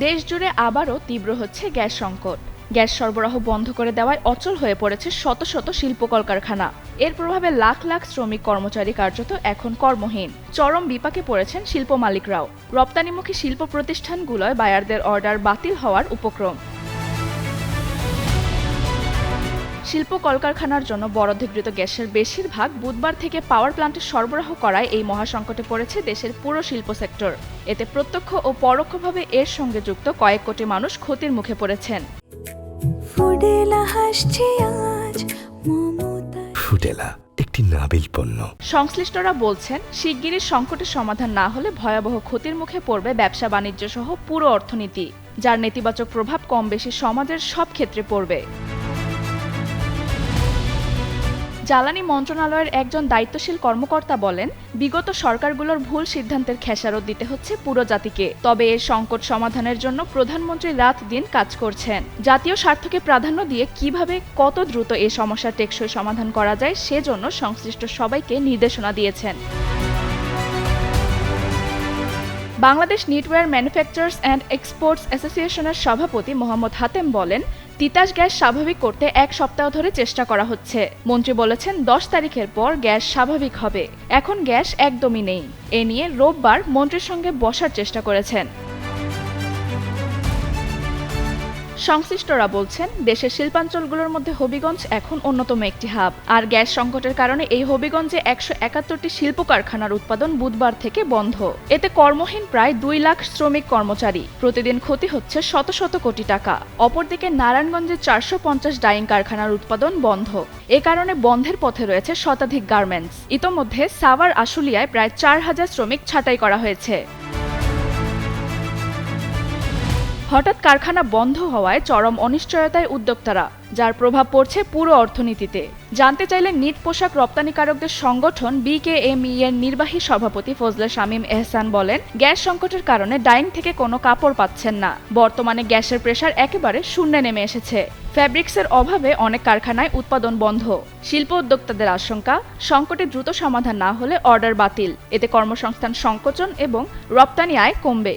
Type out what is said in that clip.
দেশ জুড়ে আবারও তীব্র হচ্ছে গ্যাস সংকট। গ্যাস সরবরাহ বন্ধ করে দেওয়ায় অচল হয়ে পড়েছে শত শত শিল্প কলকারখানা। এর প্রভাবে লাখ লাখ শ্রমিক কর্মচারী কার্যত এখন কর্মহীন। চরম বিপাকে পড়েছেন শিল্প মালিকরাও। রপ্তানিমুখী শিল্প প্রতিষ্ঠানগুলোয় বায়ারদের অর্ডার বাতিল হওয়ার উপক্রম। শিল্প কলকারখানার জন্য বরাদ্দকৃত গ্যাসের বেশিরভাগ বুধবার থেকে পাওয়ার প্ল্যান্টে সরবরাহ করায় এই মহাসংকটে পড়েছে দেশের পুরো শিল্প সেক্টর। এতে প্রত্যক্ষ ও পরোক্ষভাবে এর সঙ্গে যুক্ত কয়েক কোটি মানুষ ক্ষতির মুখে পড়েছেন। ফুডেলা একটি নাবিল পণ্য। সংশ্লিষ্টরা বলছেন, শিগগিরই সংকটের সমাধান না হলে ভয়াবহ ক্ষতির মুখে পড়বে ব্যবসা বাণিজ্য সহ পুরো অর্থনীতি, যার নেতিবাচক প্রভাব কম বেশি সমাজের সব ক্ষেত্রে পড়বে। জ্বালানি মন্ত্রণালয়ের একজন দায়িত্বশীল কর্মকর্তা বলেন, বিগত সরকারগুলোর ভুল সিদ্ধান্তের খেসারত দিতে হচ্ছে পুরো জাতিকে। তবে এর সংকট সমাধানের জন্য প্রধানমন্ত্রী রাত দিন কাজ করছেন। জাতীয় স্বার্থকে প্রাধান্য দিয়ে কিভাবে কত দ্রুত এই সমস্যার টেকসই সমাধান করা যায় সেজন্য সংশ্লিষ্ট সবাইকে নির্দেশনা দিয়েছেন। Bangladesh knitwear manufacturers and exports অ্যাসোসিয়েশনের সভাপতি মোহাম্মদ হাতেম বলেন, তিতাস গ্যাস স্বাভাবিক করতে 1 সপ্তাহ ধরে চেষ্টা করা হচ্ছে। মন্ত্রী বলেছেন, 10 তারিখের পর গ্যাস স্বাভাবিক হবে। এখন গ্যাস একদমই নেই। এ নিয়ে রোববার মন্ত্রীর সঙ্গে বসার চেষ্টা করেছেন। সংশ্লিষ্টরা বলছেন, দেশের শিল্পাঞ্চলগুলোর মধ্যে হবিগঞ্জ এখন অন্যতম একটি হাব। আর গ্যাস সংকটের কারণে এই হবিগঞ্জে 171টি শিল্প কারখানার উৎপাদন বুধবার থেকে বন্ধ। এতে কর্মহীন প্রায় 2 লাখ শ্রমিক কর্মচারী। প্রতিদিন ক্ষতি হচ্ছে শত শত কোটি টাকা। অপরদিকে নারায়ণগঞ্জে 450 ডাইং কারখানার উৎপাদন বন্ধ। এ কারণে বন্ধের পথে রয়েছে শতাধিক গার্মেন্টস। ইতোমধ্যে সাভার আশুলিয়ায় প্রায় 4000 শ্রমিক ছাঁটাই করা হয়েছে। হঠাৎ কারখানা বন্ধ হওয়ায় চরম অনিশ্চয়তায় উদ্যোক্তারা, যার প্রভাব পড়ছে পুরো অর্থনীতিতে। জানতে চাইলে নিট পোশাক রপ্তানিকারকদের সংগঠন বিকেএমই এর নির্বাহী সভাপতি ফজলে শামীম এহসান বলেন, গ্যাস সংকটের কারণে ডাইং থেকে কোনো কাপড় পাচ্ছেন না। বর্তমানে গ্যাসের প্রেসার একেবারে শূন্যে নেমে এসেছে। ফ্যাব্রিক্সের অভাবে অনেক কারখানায় উৎপাদন বন্ধ। শিল্প উদ্যোক্তাদের আশঙ্কা, সংকটে দ্রুত সমাধান না হলে অর্ডার বাতিল। এতে কর্মসংস্থান সংকোচন এবং রপ্তানি আয় কমবে।